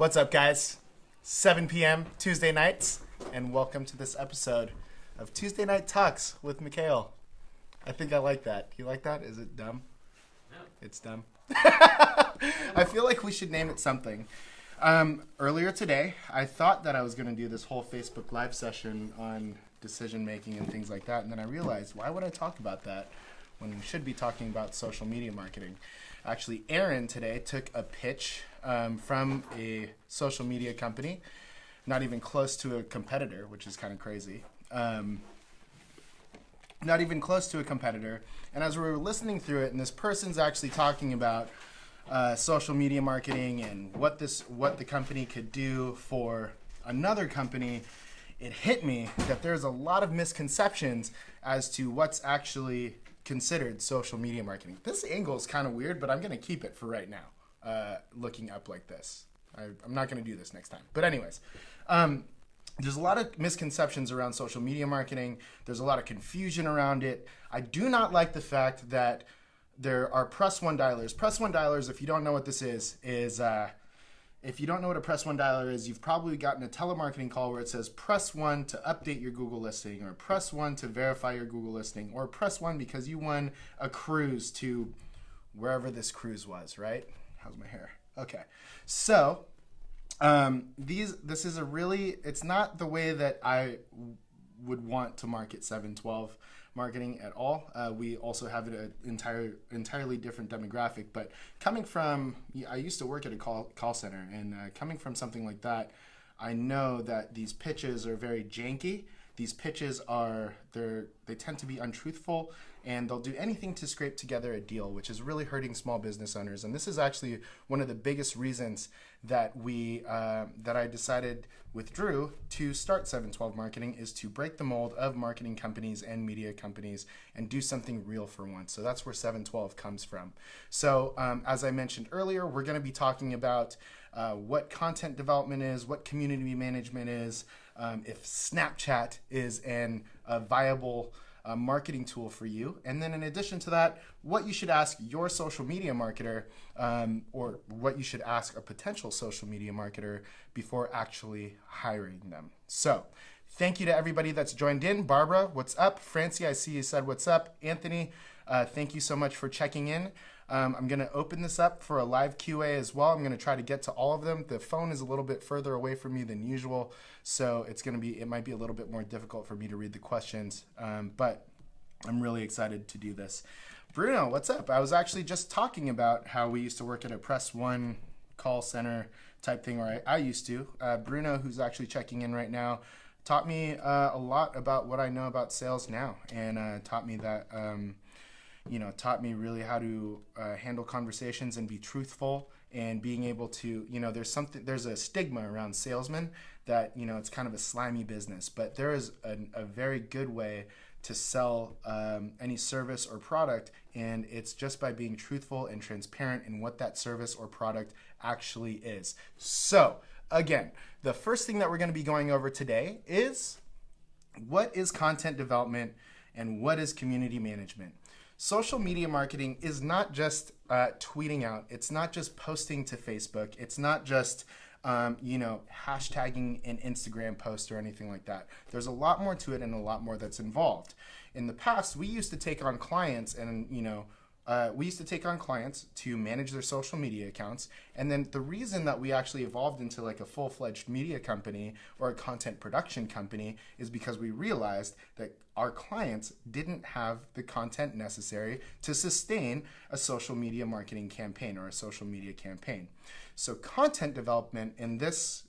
What's up, guys? 7 p.m. Tuesday nights, and welcome to this episode of Tuesday Night Talks with Mikhail. I think I like that. You like that? Is it dumb? No. It's dumb. I feel like we should name it something. Earlier today, I thought that I was going to do this whole Facebook Live session on decision making and things like that, and then I realized, why would I talk about that when we should be talking about social media marketing? Actually, Aaron today took a pitch from a social media company, not even close to a competitor, which is kind of crazy. Not even close to a competitor. And as we were listening through it, and this person's actually talking about social media marketing and what the company could do for another company, it hit me that there's a lot of misconceptions as to what's actually considered social media marketing. This angle is kind of weird, but I'm going to keep it for right now, looking up like this. I'm not going to do this next time. But anyways, there's a lot of misconceptions around social media marketing. There's a lot of confusion around it. I do not like the fact that there are press one dialers. Press one dialers, if you don't know what this is if you don't know what a press one dialer is, you've probably gotten a telemarketing call where it says press one to update your Google listing, or press one to verify your Google listing, or press one because you won a cruise to wherever this cruise was, right? How's my hair? Okay. So this is it's not the way that I would want to market 712 marketing at all. We also have an entirely different demographic, but coming from, I used to work at a call center, and coming from something like that, I know that these pitches are very janky. These pitches they tend to be untruthful, and they'll do anything to scrape together a deal, which is really hurting small business owners. And this is actually one of the biggest reasons that I decided with Drew to start 712 Marketing, is to break the mold of marketing companies and media companies and do something real for once. So that's where 712 comes from. So as I mentioned earlier, we're going to be talking about what content development is, what community management is, if Snapchat is a viable marketing tool for you. And then in addition to that, what you should ask your social media marketer, or what you should ask a potential social media marketer before actually hiring them. So thank you to everybody that's joined in. Barbara, what's up? Francie, I see you said what's up. Anthony, thank you so much for checking in. I'm going to open this up for a live QA as well. I'm going to try to get to all of them. The phone is a little bit further away from me than usual, so it might be a little bit more difficult for me to read the questions, but I'm really excited to do this. Bruno, what's up? I was actually just talking about how we used to work at a press one call center type thing, or I used to. Bruno, who's actually checking in right now, taught me a lot about what I know about sales now, and taught me that taught me really how to handle conversations and be truthful, and being able to, there's a stigma around salesmen that, it's kind of a slimy business, but there is a very good way to sell any service or product, and it's just by being truthful and transparent in what that service or product actually is. So again, the first thing that we're going to be going over today is what is content development and what is community management. Social media marketing is not just tweeting out. It's not just posting to Facebook. It's not just hashtagging an Instagram post or anything like that. There's a lot more to it, and a lot more that's involved. In the past, we used to take on clients, and to manage their social media accounts. And then the reason that we actually evolved into like a full-fledged media company or a content production company is because we realized that our clients didn't have the content necessary to sustain a social media marketing campaign or a social media campaign. So content development in this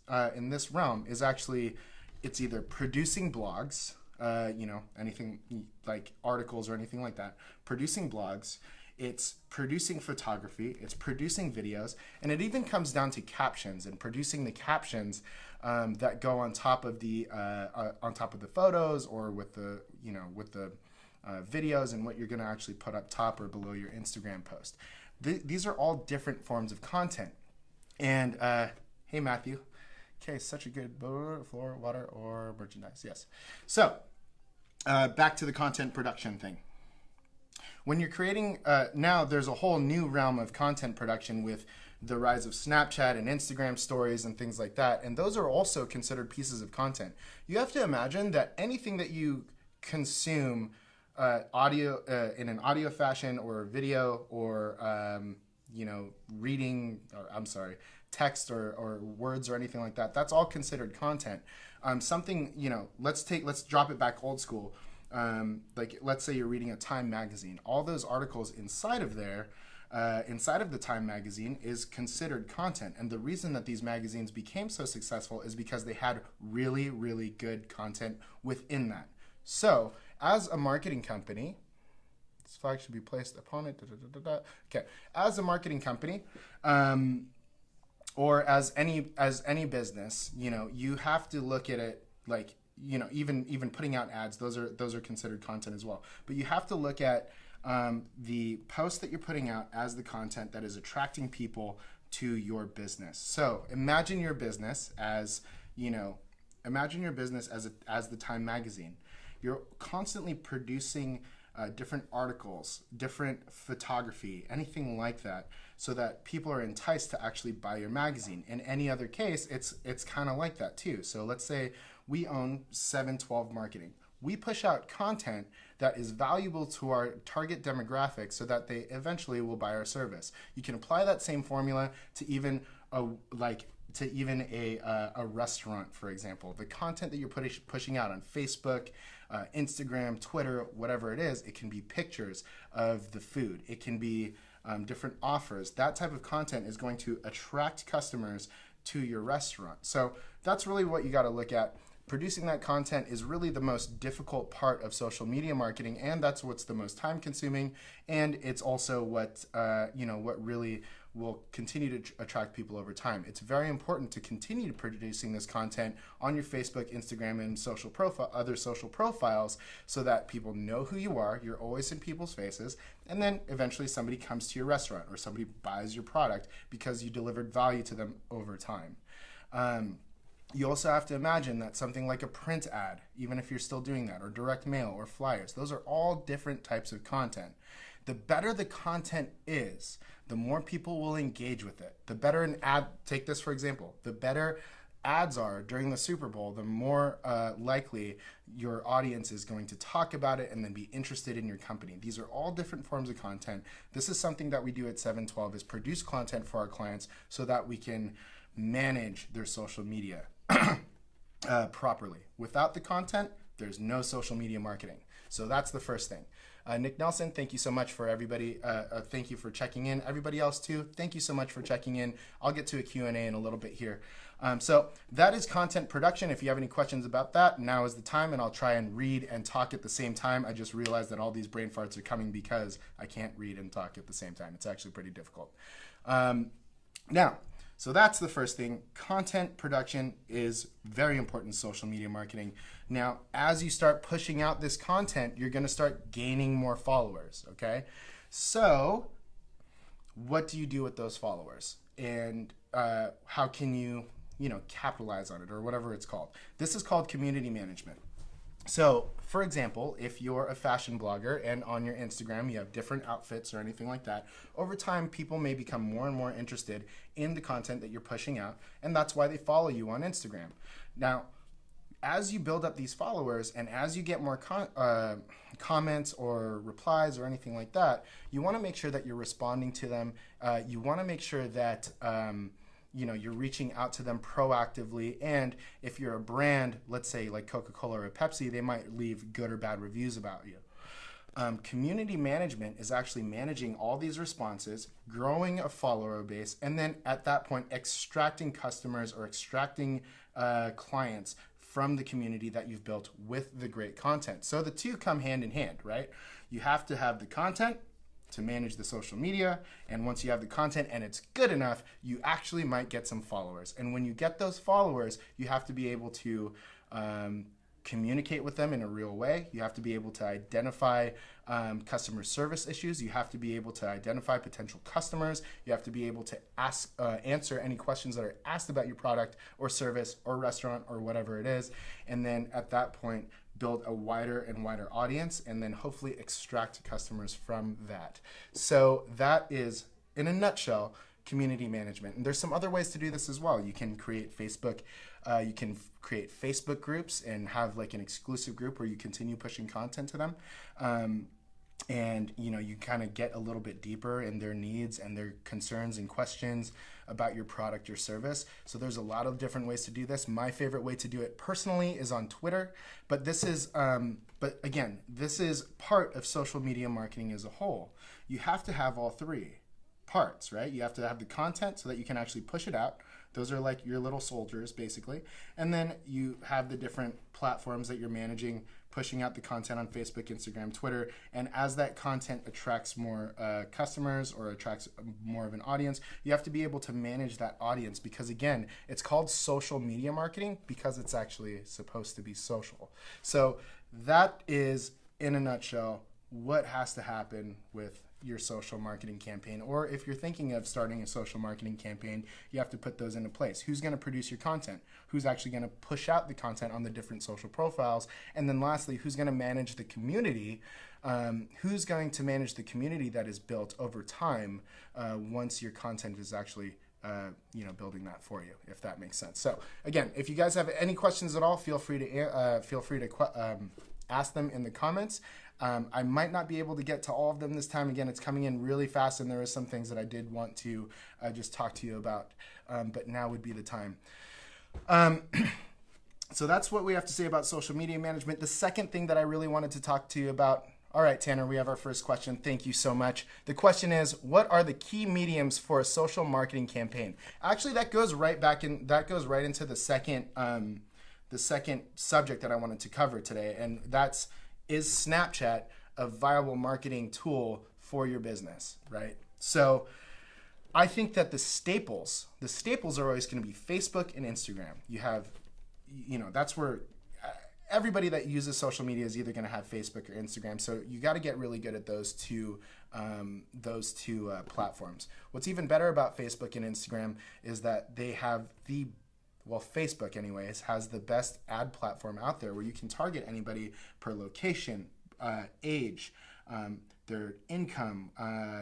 realm is actually, it's either producing blogs, anything like articles or anything like that, producing blogs, it's producing photography, it's producing videos, and it even comes down to captions and producing the captions that go on top of the photos, or with the videos, and what you're going to actually put up top or below your Instagram post. These are all different forms of content. And hey, Matthew. Okay, such a good floor, water, or merchandise. Yes. So back to the content production thing. When you're creating, now there's a whole new realm of content production with the rise of Snapchat and Instagram stories and things like that. And those are also considered pieces of content. You have to imagine that anything that you consume audio in an audio fashion or video or reading, or I'm sorry, text or words or anything like that, that's all considered content. Something, let's drop it back old school. Like let's say you're reading a Time magazine. All those articles inside of there, inside of the Time magazine, is considered content. And the reason that these magazines became so successful is because they had really, really good content within that. So as a marketing company, this flag should be placed upon it. Okay, as a marketing company, or as any business, you have to look at it like, even putting out ads. Those are considered content as well. But you have to look at the post that you're putting out as the content that is attracting people to your business. So imagine your business as the Time magazine. You're constantly producing different articles, different photography, anything like that, so that people are enticed to actually buy your magazine. In any other case, it's kind of like that too. So let's say we own 712 Marketing. We push out content that is valuable to our target demographic so that they eventually will buy our service. You can apply that same formula to even a restaurant, for example. The content that you're pushing out on Facebook, Instagram, Twitter, whatever it is, it can be pictures of the food. It can be different offers. That type of content is going to attract customers to your restaurant. So that's really what you got to look at. Producing that content is really the most difficult part of social media marketing, and that's what's the most time consuming, and it's also what really will continue to attract people over time. It's very important to continue producing this content on your Facebook, Instagram, and other social profiles, so that people know who you are. You're always in people's faces, and then eventually somebody comes to your restaurant or somebody buys your product because you delivered value to them over time. You also have to imagine that something like a print ad, even if you're still doing that, or direct mail or flyers, those are all different types of content. The better the content is, the more people will engage with it. The better an ad, take this for example, the better ads are during the Super Bowl, the more likely your audience is going to talk about it and then be interested in your company. These are all different forms of content. This is something that we do at 712, is produce content for our clients so that we can manage their social media properly. Without the content, there's no social media marketing. So that's the first thing. Nick Nelson, thank you so much for everybody. Thank you for checking in. Everybody else too, thank you so much for checking in. I'll get to a Q&A in a little bit here. So that is content production. If you have any questions about that, now is the time, and I'll try and read and talk at the same time. I just realized that all these brain farts are coming because I can't read and talk at the same time. It's actually pretty difficult. So that's the first thing. Content production is very important in social media marketing. Now, as you start pushing out this content, you're going to start gaining more followers, okay? So what do you do with those followers? And how can you, capitalize on it, or whatever it's called? This is called community management. So, for example, if you're a fashion blogger and on your Instagram you have different outfits or anything like that, over time people may become more and more interested in the content that you're pushing out, and that's why they follow you on Instagram. Now, as you build up these followers and as you get more comments or replies or anything like that, you want to make sure that you're responding to them. You want to make sure that you're reaching out to them proactively. And if you're a brand, let's say like Coca-Cola or Pepsi, they might leave good or bad reviews about you. Community management is actually managing all these responses, growing a follower base, and then at that point extracting customers or extracting clients from the community that you've built with the great content. So the two come hand in hand, right? You have to have the content to manage the social media, and once you have the content and it's good enough, you actually might get some followers. And when you get those followers, you have to be able to communicate with them in a real way. You have to be able to identify customer service issues. You have to be able to identify potential customers. You have to be able to answer any questions that are asked about your product or service or restaurant or whatever it is. And then at that point, build a wider and wider audience, and then hopefully extract customers from that. So that is, in a nutshell, community management. And there's some other ways to do this as well. You can create Facebook groups and have like an exclusive group where you continue pushing content to them. And you kind of get a little bit deeper in their needs and their concerns and questions about your product or service. So there's a lot of different ways to do this. My favorite way to do it personally is on Twitter, but this is this is part of social media marketing as a whole. You have to have all three parts, right? You have to have the content so that you can actually push it out. Those are like your little soldiers, basically. And then you have the different platforms that you're managing, pushing out the content on Facebook, Instagram, Twitter. And as that content attracts more customers or attracts more of an audience, you have to be able to manage that audience, because again, it's called social media marketing because it's actually supposed to be social. So that is, in a nutshell, what has to happen with your social marketing campaign. Or if you're thinking of starting a social marketing campaign, you have to put those into place. Who's going to produce your content? Who's actually going to push out the content on the different social profiles? And then lastly, who's going to manage the community? Who's going to manage the community that is built over time once your content is actually building that for you, if that makes sense. So again, if you guys have any questions at all, feel free to ask them in the comments. I might not be able to get to all of them this time. Again, it's coming in really fast, and there are some things that I did want to just talk to you about, but now would be the time. So that's what we have to say about social media management. The second thing that I really wanted to talk to you about. All right, Tanner, we have our first question. Thank you so much. The question is, what are the key mediums for a social marketing campaign? Actually, that goes right into the second subject that I wanted to cover today, and that's, is Snapchat a viable marketing tool for your business, right? So I think that the staples are always going to be Facebook and Instagram. You have, that's where everybody that uses social media is either going to have Facebook or Instagram. So you got to get really good at those two platforms. What's even better about Facebook and Instagram is that they have Facebook anyways has the best ad platform out there, where you can target anybody per location, age, their income,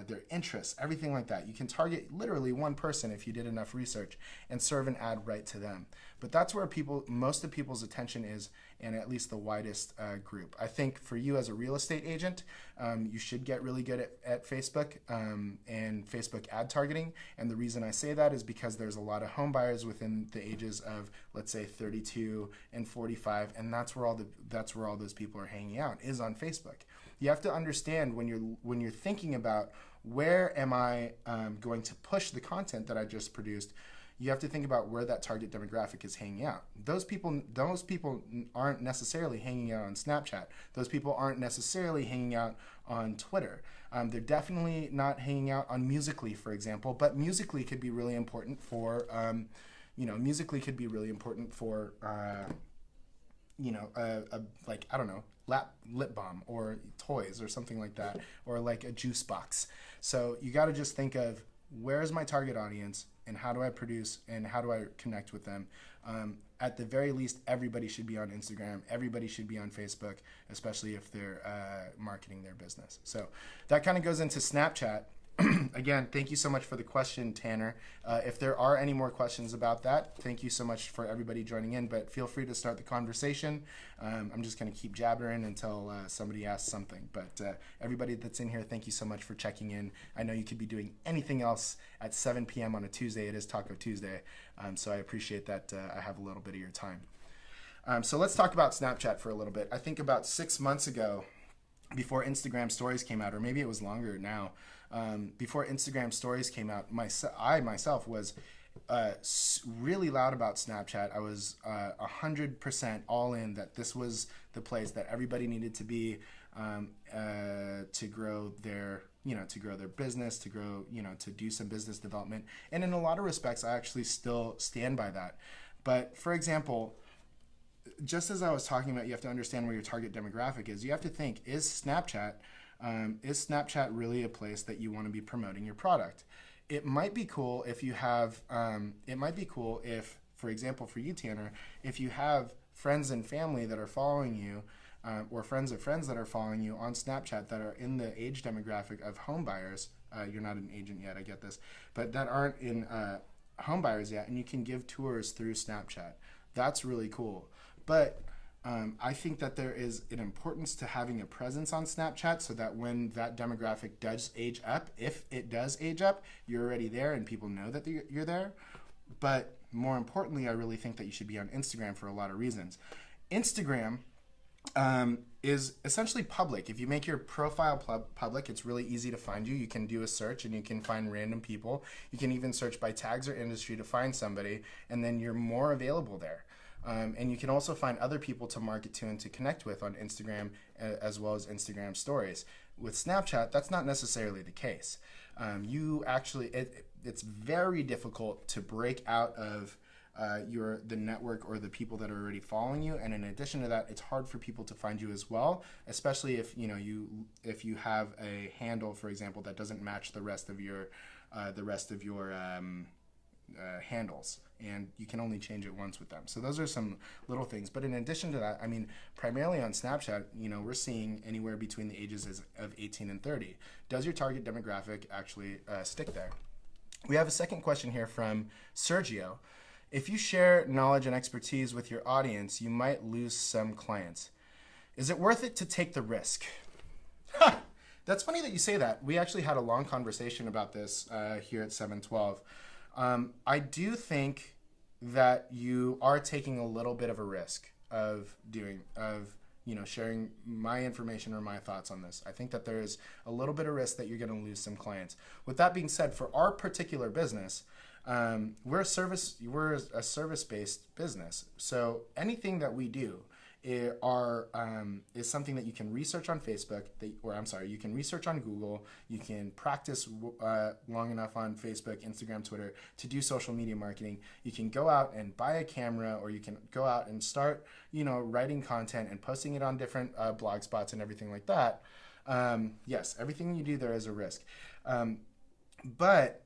their interests, everything like that. You can target literally one person if you did enough research and serve an ad right to them. But that's where most of people's attention is, and at least the widest group. I think for you as a real estate agent, you should get really good at Facebook and Facebook ad targeting. And the reason I say that is because there's a lot of home buyers within the ages of, let's say, 32 and 45, and that's where all those people are hanging out, is on Facebook. You have to understand when you're thinking about where am I going to push the content that I just produced. You have to think about where that target demographic is hanging out. Those people aren't necessarily hanging out on Snapchat. Those people aren't necessarily hanging out on Twitter. They're definitely not hanging out on Musical.ly, for example. But Musical.ly could be really important for, like, I don't know, lip balm or toys or something like that, or like a juice box. So you got to just think of, where's my target audience, and how do I produce and how do I connect with them? At the very least, everybody should be on Instagram. Everybody should be on Facebook, especially if they're marketing their business. So that kind of goes into Snapchat. Again, thank you so much for the question, Tanner. If there are any more questions about that, thank you so much for everybody joining in, but feel free to start the conversation. I'm just going to keep jabbering until somebody asks something. But everybody that's in here, thank you so much for checking in. I know you could be doing anything else at 7 p.m. on a Tuesday. It is Taco Tuesday, so I appreciate that I have a little bit of your time. So let's talk about Snapchat for a little bit. I think about 6 months ago, before Instagram Stories came out, or maybe it was longer now, before Instagram Stories came out, I myself was really loud about Snapchat. I was 100% all in that this was the place that everybody needed to be to grow their business, to grow, to do some business development. And in a lot of respects, I actually still stand by that. But for example, just as I was talking about, you have to understand where your target demographic is. You have to think, is Snapchat really a place that you want to be promoting your product? It might be cool if you have, for example, for you, Tanner, if you have friends and family that are following you, or friends of friends that are following you on Snapchat that are in the age demographic of home buyers, you're not an agent yet, I get this, but that aren't in home buyers yet, and you can give tours through Snapchat. That's really cool. But I think that there is an importance to having a presence on Snapchat so that when that demographic does age up, if it does age up, you're already there and people know that you're there. But more importantly, I really think that you should be on Instagram for a lot of reasons. Instagram is essentially public. If you make your profile public, it's really easy to find you. You can do a search and you can find random people. You can even search by tags or industry to find somebody, and then you're more available there. And you can also find other people to market to and to connect with on Instagram, as well as Instagram stories. With Snapchat, that's not necessarily the case. It's very difficult to break out of the network or the people that are already following you, and in addition to that, it's hard for people to find you as well, especially if you have a handle, for example, that doesn't match the rest of your handles, and you can only change it once with them. So those are some little things. But in addition to that, I mean, primarily on Snapchat, we're seeing anywhere between the ages of 18 and 30. Does your target demographic actually stick there? We have a second question here from Sergio. If you share knowledge and expertise with your audience, you might lose some clients. Is it worth it to take the risk? That's funny that you say that. We actually had a long conversation about this here at 712. I do think that you are taking a little bit of a risk of sharing my information or my thoughts on this. I think that there is a little bit of risk that you're going to lose some clients. With that being said, for our particular business, we're a service-based business. So anything that we do is something that you can research on Facebook, you can research on Google, you can practice long enough on Facebook, Instagram, Twitter to do social media marketing. You can go out and buy a camera, or you can go out and start, writing content and posting it on different blog spots and everything like that. Yes, everything you do there is a risk. But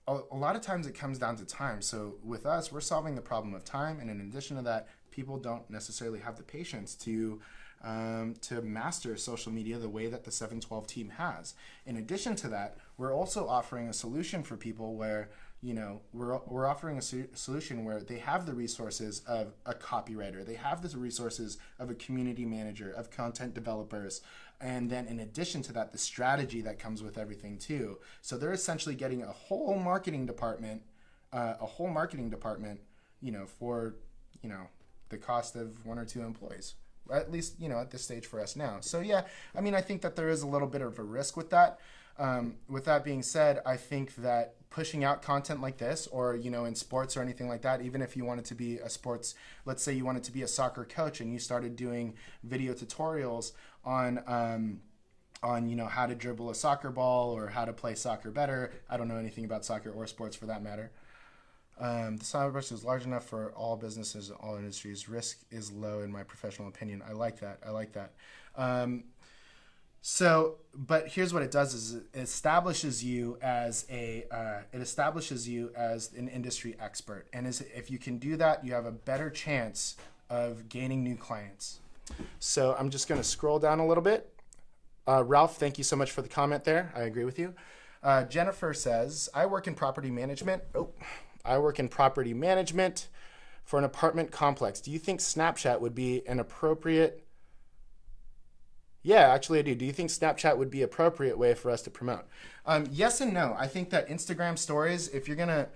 a lot of times it comes down to time. So with us, we're solving the problem of time, and in addition to that, people don't necessarily have the patience to master social media the way that the 712 team has. In addition to that, we're also offering a solution for people where, we're offering a solution where they have the resources of a copywriter, they have the resources of a community manager, of content developers, and then in addition to that, the strategy that comes with everything too. So they're essentially getting a whole marketing department, for, the cost of 1 or 2 employees, at least, at this stage for us now. So yeah, I mean, I think that there is a little bit of a risk with that. With that being said, I think that pushing out content like this, or, in sports or anything like that, even if you wanted to be let's say you wanted to be a soccer coach and you started doing video tutorials on how to dribble a soccer ball or how to play soccer better. I don't know anything about soccer or sports for that matter. The cyberverse is large enough for all businesses and all industries. Risk is low in my professional opinion. I like that. But here's what it does: is it establishes you as an industry expert, and if you can do that, you have a better chance of gaining new clients. So I'm just going to scroll down a little bit. Ralph, thank you so much for the comment there. I agree with you. Jennifer says, I work in property management for an apartment complex. Do you think Snapchat would be an appropriate... Yeah, actually I do. Do you think Snapchat would be an appropriate way for us to promote? Yes and no. I think that Instagram stories, if you're going to...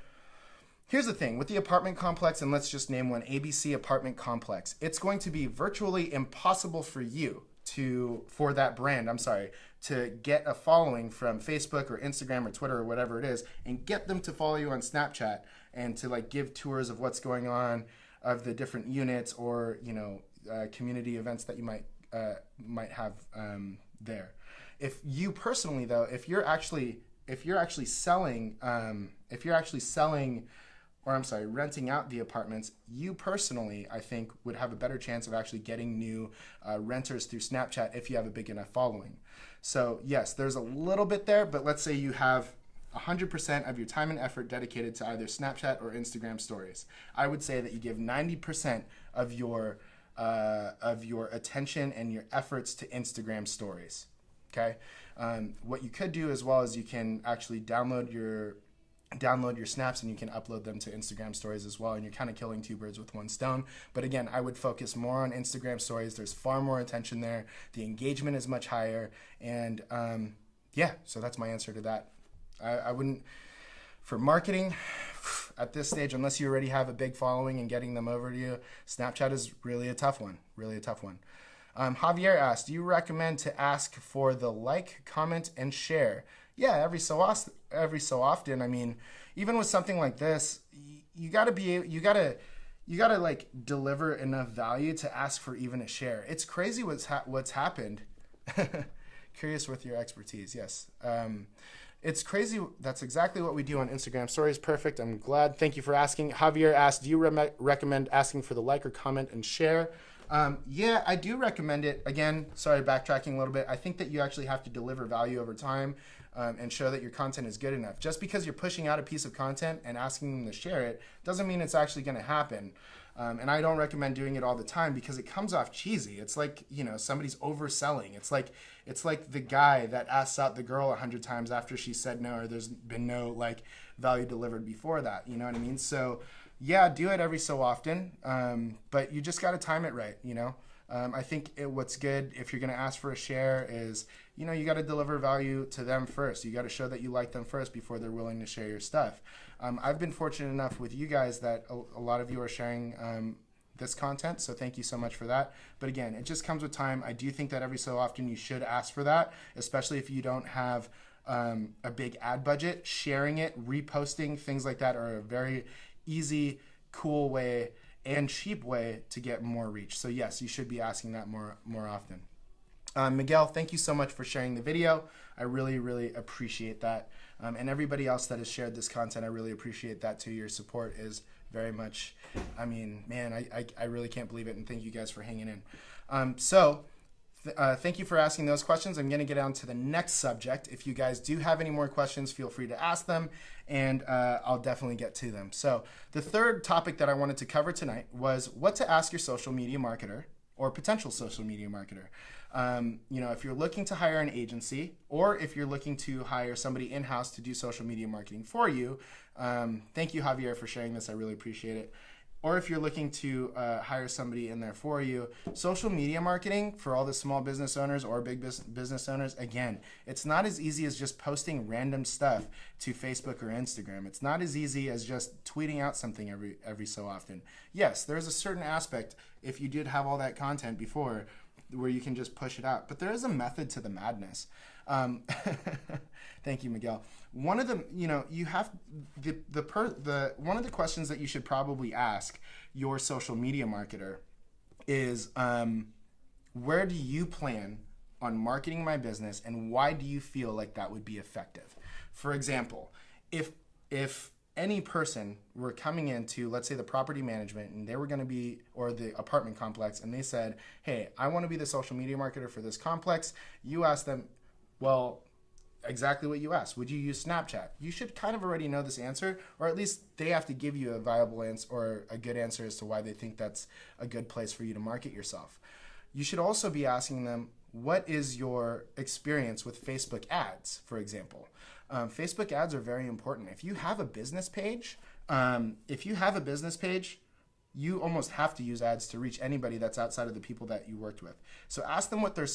Here's the thing. With the apartment complex, and let's just name one, ABC Apartment Complex, it's going to be virtually impossible for you for that brand, to get a following from Facebook or Instagram or Twitter or whatever it is, and get them to follow you on Snapchat and to give tours of what's going on, of the different units, or community events that you might have there. If you personally though, if you're actually renting out the apartments, you personally, I think, would have a better chance of actually getting new renters through Snapchat if you have a big enough following. So yes, there's a little bit there, but let's say you have 100% of your time and effort dedicated to either Snapchat or Instagram stories. I would say that you give 90% of your attention and your efforts to Instagram stories. okay? What you could do as well is you can actually download your snaps and you can upload them to Instagram stories as well, and you're kind of killing two birds with one stone. But again, I would focus more on Instagram stories. There's far more attention there. The engagement is much higher, and yeah, so that's my answer to that. I wouldn't, for marketing at this stage, unless you already have a big following and getting them over to you, Snapchat is really a tough one, Javier asked, do you recommend to ask for the like, comment, and share? Yeah, every so often. I mean, even with something like this, you gotta like deliver enough value to ask for even a share. It's crazy what's happened. Curious with your expertise, yes. It's crazy. That's exactly what we do on Instagram stories. Perfect. I'm glad. Thank you for asking. Javier asked, do you recommend asking for the like or comment and share? Yeah, I do recommend it. Again, sorry, backtracking a little bit. I think that you actually have to deliver value over time and show that your content is good enough. Just because you're pushing out a piece of content and asking them to share it doesn't mean it's actually going to happen. And I don't recommend doing it all the time because it comes off cheesy. It's like, you know, somebody's overselling. It's like the guy that asks out the girl 100 times after she said no, or there's been no like value delivered before that. You know what I mean? So yeah, do it every so often, but you just got to time it right, you know? I think what's good if you're going to ask for a share is, you know, you got to deliver value to them first. You got to show that you like them first before they're willing to share your stuff. I've been fortunate enough with you guys that a lot of you are sharing this content, so thank you so much for that. But again, it just comes with time. I do think that every so often you should ask for that, especially if you don't have a big ad budget. Sharing it, reposting, things like that are a very easy, cool way and cheap way to get more reach. So yes, you should be asking that more often. Miguel, thank you so much for sharing the video. I really, really appreciate that. And everybody else that has shared this content, I really appreciate that too. Your support is very much, I mean, man, I really can't believe it. And thank you guys for hanging in. Thank you for asking those questions. I'm going to get on to the next subject. If you guys do have any more questions, feel free to ask them, and I'll definitely get to them. So the third topic that I wanted to cover tonight was what to ask your social media marketer or potential social media marketer. You know, if you're looking to hire an agency, or if you're looking to hire somebody in-house to do social media marketing for you, thank you, Javier, for sharing this. I really appreciate it. Or if you're looking to hire somebody in there for you, social media marketing for all the small business owners or big business owners, again, it's not as easy as just posting random stuff to Facebook or Instagram. It's not as easy as just tweeting out something every so often. Yes, there's a certain aspect, if you did have all that content before, where you can just push it out. But there is a method to the madness. Thank you, Miguel. One of the, you know, you have one of the questions that you should probably ask your social media marketer is, where do you plan on marketing my business, and why do you feel like that would be effective? For example, if any person were coming into, let's say, the property management, and they were going to be, or the apartment complex, and they said, hey, I want to be the social media marketer for this complex, you ask them, well, exactly what you asked. Would you use Snapchat? You should kind of already know this answer, or at least they have to give you a viable answer or a good answer as to why they think that's a good place for you to market yourself. You should also be asking them, what is your experience with Facebook ads, for example? Facebook ads are very important. If you have a business page, you almost have to use ads to reach anybody that's outside of the people that you worked with. So ask them what their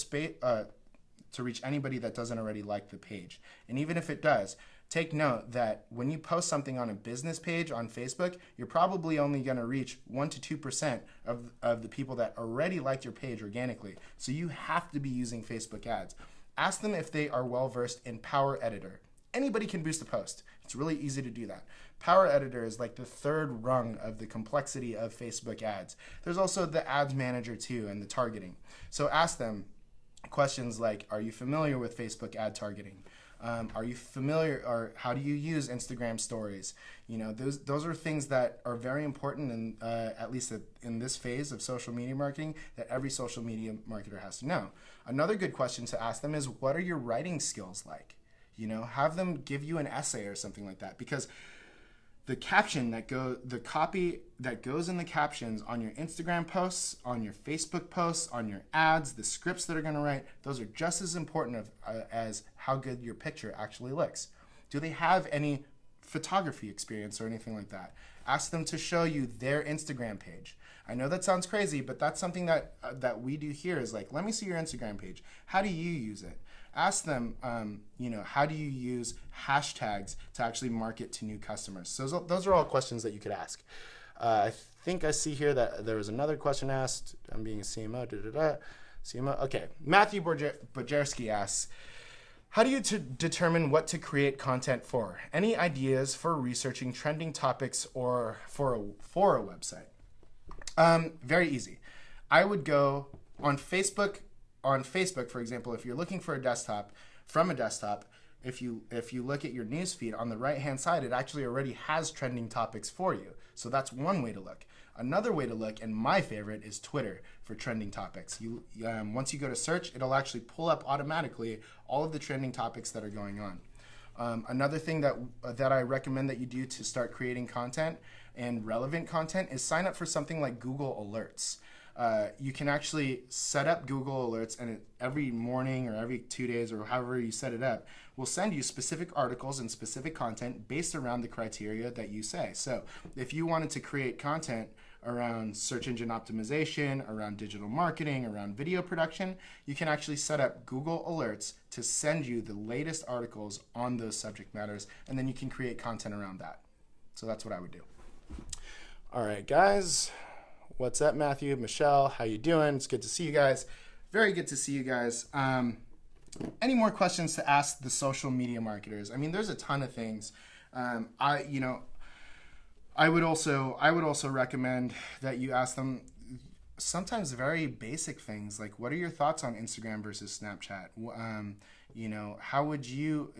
to reach anybody that doesn't already like the page. And even if it does, take note that when you post something on a business page on Facebook, you're probably only going to reach 1 to 2% of the people that already liked your page organically. So you have to be using Facebook ads. Ask them if they are well versed in Power Editor. Anybody can boost a post. It's really easy to do that. Power Editor is like the third rung of the complexity of Facebook ads. There's also the Ads Manager too, and the targeting. So ask them questions like, are you familiar with Facebook ad targeting? Are you familiar, or how do you use Instagram stories? You know, those are things that are very important, and at least in this phase of social media marketing, that every social media marketer has to know. Another good question to ask them is, what are your writing skills like? You know, have them give you an essay or something like that, because the caption the copy that goes in the captions on your Instagram posts, on your Facebook posts, on your ads, the scripts that are going to write, those are just as important as how good your picture actually looks. Do they have any photography experience or anything like that? Ask them to show you their Instagram page. I know that sounds crazy, but that's something that we do here is like, let me see your Instagram page. How do you use it? Ask them, how do you use hashtags to actually market to new customers? So those are all questions that you could ask. I think I see here that there was another question asked. I'm being a CMO. CMO. Okay. Matthew Bojerski asks, how do you determine what to create content for? Any ideas for researching trending topics or for a website? Very easy. I would go on Facebook. On Facebook, for example, if you're looking for a desktop, if you look at your newsfeed on the right-hand side, it actually already has trending topics for you. So that's one way to look. Another way to look, and my favorite, is Twitter for trending topics. Once you go to search, it'll actually pull up automatically all of the trending topics that are going on. Another thing that I recommend that you do to start creating content and relevant content is sign up for something like Google Alerts. You can actually set up Google Alerts, and every morning or every 2 days or however you set it up will send you specific articles and specific content based around the criteria that you say. So if you wanted to create content around search engine optimization, around digital marketing, around video production, you can actually set up Google Alerts to send you the latest articles on those subject matters, and then you can create content around that. So that's what I would do. All right, guys. What's up, Matthew, Michelle? How you doing? It's good to see you guys. Very good to see you guys. Any more questions to ask the social media marketers? I mean, there's a ton of things. I would also recommend that you ask them sometimes very basic things like, what are your thoughts on Instagram versus Snapchat? How would you,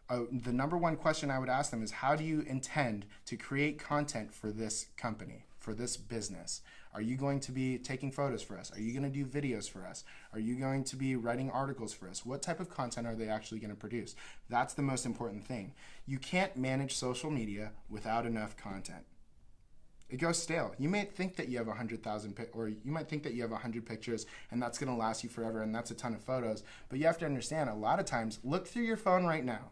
the number one question I would ask them is, how do you intend to create content for this company, for this business? Are you going to be taking photos for us? Are you going to do videos for us? Are you going to be writing articles for us? What type of content are they actually going to produce? That's the most important thing. You can't manage social media without enough content. It goes stale. You may think that you have 100,000 or you might think that you have 100 pictures and that's going to last you forever and that's a ton of photos. But you have to understand, a lot of times, look through your phone right now.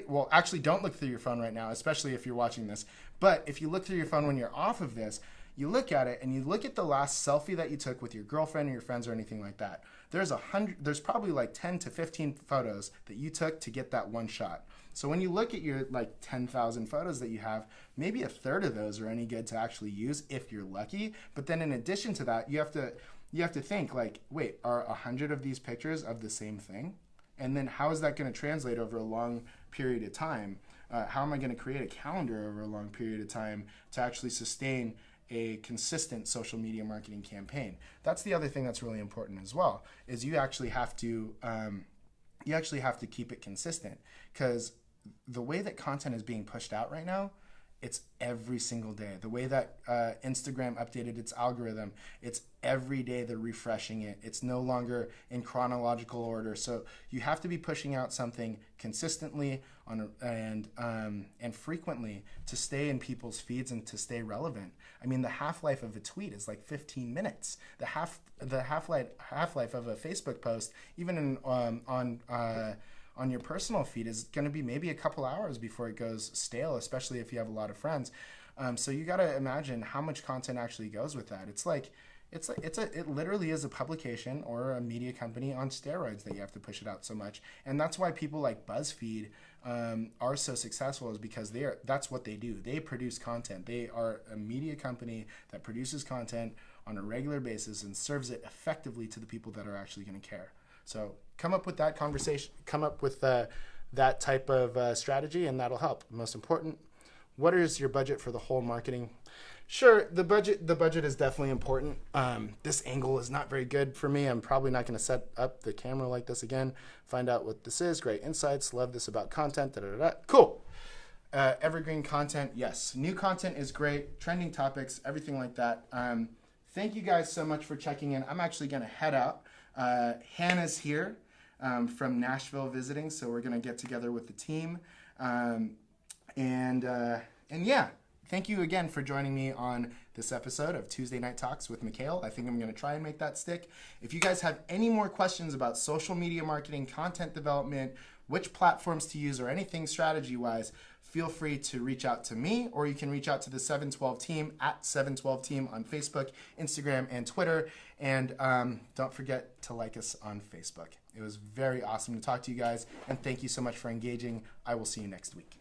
Well, actually don't look through your phone right now, especially if you're watching this. But if you look through your phone when you're off of this, you look at it and you look at the last selfie that you took with your girlfriend or your friends or anything like that. There's probably like 10 to 15 photos that you took to get that one shot. So when you look at your like 10,000 photos that you have, maybe a third of those are any good to actually use if you're lucky. But then in addition to that, you have to think like, wait, are 100 of these pictures of the same thing? And then how is that going to translate over a long period of time? How am I going to create a calendar over a long period of time to actually sustain a consistent social media marketing campaign? That's the other thing that's really important as well, is you actually have to keep it consistent, because the way that content is being pushed out right now, it's every single day. The way that Instagram updated its algorithm, it's every day they're refreshing it. It's no longer in chronological order. So you have to be pushing out something consistently and frequently to stay in people's feeds and to stay relevant. I mean, the half-life of a tweet is like 15 minutes. The half-life of a Facebook post, even on your personal feed, is going to be maybe a couple hours before it goes stale, especially if you have a lot of friends. So you got to imagine how much content actually goes with that. It literally is a publication or a media company on steroids that you have to push it out so much. And that's why people like BuzzFeed are so successful, is because that's what they do. They produce content. They are a media company that produces content on a regular basis and serves it effectively to the people that are actually going to care. So come up with that conversation, come up with that type of strategy, and that'll help. Most important, what is your budget for the whole marketing? Sure, the budget is definitely important. This angle is not very good for me. I'm probably not going to set up the camera like this again. Find out what this is. Great insights. Love this about content. Cool. Evergreen content, yes. New content is great. Trending topics, everything like that. Thank you guys so much for checking in. I'm actually going to head out. Hannah's here from Nashville visiting, so we're going to get together with the team. And yeah, thank you again for joining me on this episode of Tuesday Night Talks with Mikhail. I think I'm going to try and make that stick. If you guys have any more questions about social media marketing, content development, which platforms to use, or anything strategy-wise, feel free to reach out to me, or you can reach out to the 712 team at 712 team on Facebook, Instagram, and Twitter. And don't forget to like us on Facebook. It was very awesome to talk to you guys, and thank you so much for engaging. I will see you next week.